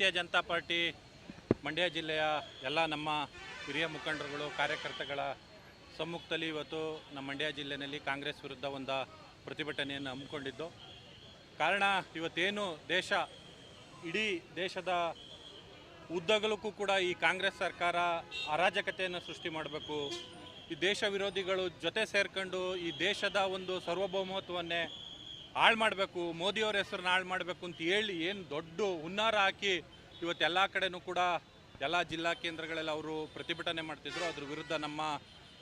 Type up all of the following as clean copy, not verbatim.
ಭಾರತೀಯ ಜನತಾ ಪಾರ್ಟಿ ಮಂಡ್ಯ ಜಿಲ್ಲೆಯ ಎಲ್ಲ ನಮ್ಮ ಹಿರಿಯ ಮುಖಂಡರುಗಳು ಕಾರ್ಯಕರ್ತಗಳ ಸಮ್ಮುಖದಲ್ಲಿ ಇವತ್ತು ನಮ್ಮ ಮಂಡ್ಯ ಜಿಲ್ಲೆಯಲ್ಲಿ ಕಾಂಗ್ರೆಸ್ ವಿರುದ್ಧ ಒಂದು ಪ್ರತಿಭಟನೆಯನ್ನು ಹಮ್ಮಿಕೊಂಡಿದ್ದು. ಕಾರಣ ಇವತ್ತೇನು ಇಡೀ ದೇಶದ ಉದ್ದಗಲಕ್ಕೂ ಕೂಡ ಈ ಕಾಂಗ್ರೆಸ್ ಸರ್ಕಾರ ಅರಾಜಕತೆಯನ್ನು ಸೃಷ್ಟಿ ಮಾಡಬೇಕು, ಈ ದೇಶ ವಿರೋಧಿಗಳು ಜೊತೆ ಸೇರ್ಕೊಂಡು ಈ ದೇಶದ ಒಂದು ಸಾರ್ವಭೌಮತ್ವವನ್ನೇ ಹಾಳು ಮಾಡಬೇಕು, ಮೋದಿಯವರ ಹೆಸರನ್ನ ಹಾಳು ಮಾಡಬೇಕು ಅಂತ ಹೇಳಿ ಏನು ದೊಡ್ಡ ಹುನ್ನಾರ ಹಾಕಿ ಇವತ್ತು ಎಲ್ಲ ಕಡೆನೂ ಕೂಡ ಎಲ್ಲ ಜಿಲ್ಲಾ ಕೇಂದ್ರಗಳಲ್ಲಿ ಅವರು ಪ್ರತಿಭಟನೆ ಮಾಡ್ತಿದ್ರು. ಅದ್ರ ವಿರುದ್ಧ ನಮ್ಮ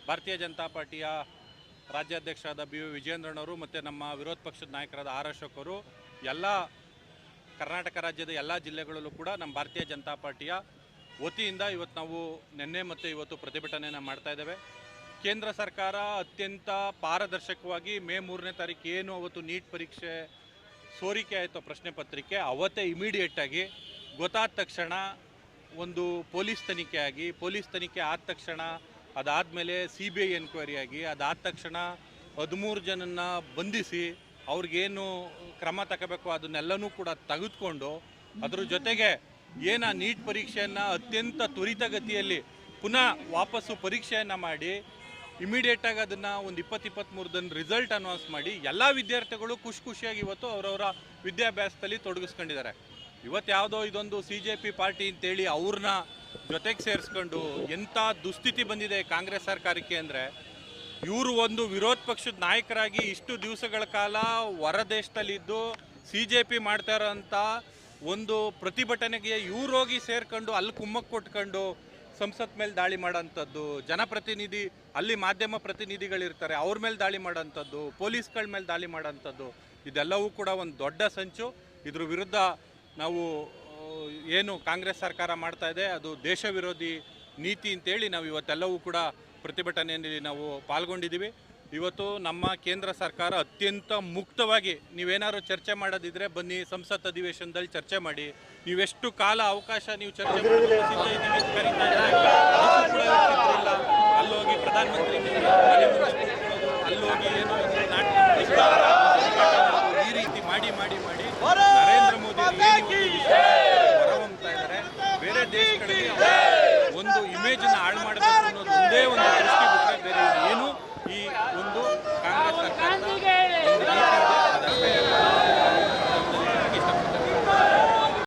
ಭಾರತೀಯ ಜನತಾ ಪಾರ್ಟಿಯ ರಾಜ್ಯಾಧ್ಯಕ್ಷರಾದ ಬಿ ವಿಜೇಂದ್ರನವರು ಮತ್ತು ನಮ್ಮ ವಿರೋಧ ಪಕ್ಷದ ನಾಯಕರಾದ ಆರ್ ಅಶೋಕ್ ಅವರು ಎಲ್ಲ ಕರ್ನಾಟಕ ರಾಜ್ಯದ ಎಲ್ಲ ಜಿಲ್ಲೆಗಳಲ್ಲೂ ಕೂಡ ನಮ್ಮ ಭಾರತೀಯ ಜನತಾ ಪಾರ್ಟಿಯ ವತಿಯಿಂದ ಇವತ್ತು ನಾವು ನಿನ್ನೆ ಮತ್ತು ಇವತ್ತು ಪ್ರತಿಭಟನೆಯನ್ನು ಮಾಡ್ತಾ ಇದ್ದೇವೆ. ಕೇಂದ್ರ ಸರ್ಕಾರ ಅತ್ಯಂತ ಪಾರದರ್ಶಕವಾಗಿ ಮೇ 3ನೇ ತಾರೀಕು ಏನು ಅವತ್ತು ನೀಟ್ ಪರೀಕ್ಷೆ ಸೋರಿಕೆ ಆಯಿತು ಪ್ರಶ್ನೆ ಪತ್ರಿಕೆ, ಅವತ್ತೇ ಇಮಿಡಿಯೇಟಾಗಿ ಗೊತ್ತಾದ ತಕ್ಷಣ ಒಂದು ಪೊಲೀಸ್ ತನಿಖೆ ಆದ ತಕ್ಷಣ ಅದಾದಮೇಲೆ CBI ಎನ್ಕ್ವೈರಿ ಆಗಿ ಅದಾದ ತಕ್ಷಣ 13 ಜನನ್ನ ಬಂಧಿಸಿ ಅವ್ರಿಗೇನು ಕ್ರಮ ತಗೋಬೇಕು ಅದನ್ನೆಲ್ಲನೂ ಕೂಡ ತೆಗೆದುಕೊಂಡು ಅದ್ರ ಜೊತೆಗೆ ನೀಟ್ ಪರೀಕ್ಷೆಯನ್ನು ಅತ್ಯಂತ ತ್ವರಿತಗತಿಯಲ್ಲಿ ಪುನಃ ವಾಪಸ್ಸು ಪರೀಕ್ಷೆಯನ್ನು ಮಾಡಿ ಇಮಿಡಿಯೇಟಾಗಿ ಅದನ್ನು ಒಂದು 20-23 ರಿಸಲ್ಟ್ ಅನೌನ್ಸ್ ಮಾಡಿ ಎಲ್ಲ ವಿದ್ಯಾರ್ಥಿಗಳು ಖುಷಿಯಾಗಿ ಇವತ್ತು ಅವರವರ ವಿದ್ಯಾಭ್ಯಾಸದಲ್ಲಿ ತೊಡಗಿಸ್ಕೊಂಡಿದ್ದಾರೆ. ಇವತ್ತು ಯಾವುದೋ ಇದೊಂದು CJP ಪಾರ್ಟಿ ಅಂತೇಳಿ ಅವ್ರನ್ನ ಜೊತೆಗೆ ಸೇರಿಸ್ಕೊಂಡು ಎಂಥ ದುಸ್ಥಿತಿ ಬಂದಿದೆ ಕಾಂಗ್ರೆಸ್ ಸರ್ಕಾರಕ್ಕೆ ಅಂದರೆ, ಇವರು ಒಂದು ವಿರೋಧ ಪಕ್ಷದ ನಾಯಕರಾಗಿ ಇಷ್ಟು ದಿವಸಗಳ ಕಾಲ ಹೊರ ದೇಶದಲ್ಲಿದ್ದು CJP ಮಾಡ್ತಾ ಇರೋಂಥ ಒಂದು ಪ್ರತಿಭಟನೆಗೆ ಇವ್ರು ಹೋಗಿ ಸೇರ್ಕೊಂಡು ಅಲ್ಲಿ ಕುಮ್ಮಕ್ಕೆ ಕೊಟ್ಕೊಂಡು ಸಂಸತ್ ಮೇಲೆ ದಾಳಿ ಮಾಡೋಂಥದ್ದು, ಜನಪ್ರತಿನಿಧಿ ಅಲ್ಲಿ ಮಾಧ್ಯಮ ಪ್ರತಿನಿಧಿಗಳಿರ್ತಾರೆ ಅವ್ರ ಮೇಲೆ ದಾಳಿ ಮಾಡೋಂಥದ್ದು, ಪೊಲೀಸ್ಗಳ ಮೇಲೆ ದಾಳಿ ಮಾಡೋಂಥದ್ದು, ಇದೆಲ್ಲವೂ ಕೂಡ ಒಂದು ದೊಡ್ಡ ಸಂಚು. ಇದ್ರ ವಿರುದ್ಧ ನಾವು ಏನು ಕಾಂಗ್ರೆಸ್ ಸರ್ಕಾರ ಮಾಡ್ತಾ ಇದೆ ಅದು ದೇಶ ವಿರೋಧಿ ನೀತಿ ಅಂತೇಳಿ ನಾವು ಇವತ್ತೆಲ್ಲವೂ ಕೂಡ ಪ್ರತಿಭಟನೆಯಲ್ಲಿ ನಾವು ಪಾಲ್ಗೊಂಡಿದ್ದೀವಿ. ಇವತ್ತು ನಮ್ಮ ಕೇಂದ್ರ ಸರ್ಕಾರ ಅತ್ಯಂತ ಮುಕ್ತವಾಗಿ ನೀವೇನಾದ್ರು ಚರ್ಚೆ ಮಾಡೋದಿದ್ರೆ ಬನ್ನಿ ಸಂಸತ್ ಅಧಿವೇಶನದಲ್ಲಿ ಚರ್ಚೆ ಮಾಡಿ, ನೀವೆಷ್ಟು ಕಾಲ ಅವಕಾಶ ನೀವು ಚರ್ಚೆ ಮಾಡೋದಕ್ಕೆ ಸಿದ್ಧ ಇದ್ದೀವಿ ಅಂತ ಕರೀತಾ ಇದ್ದಾರೆ. ಅಲ್ಲೋಗಿ ಪ್ರಧಾನಮಂತ್ರಿ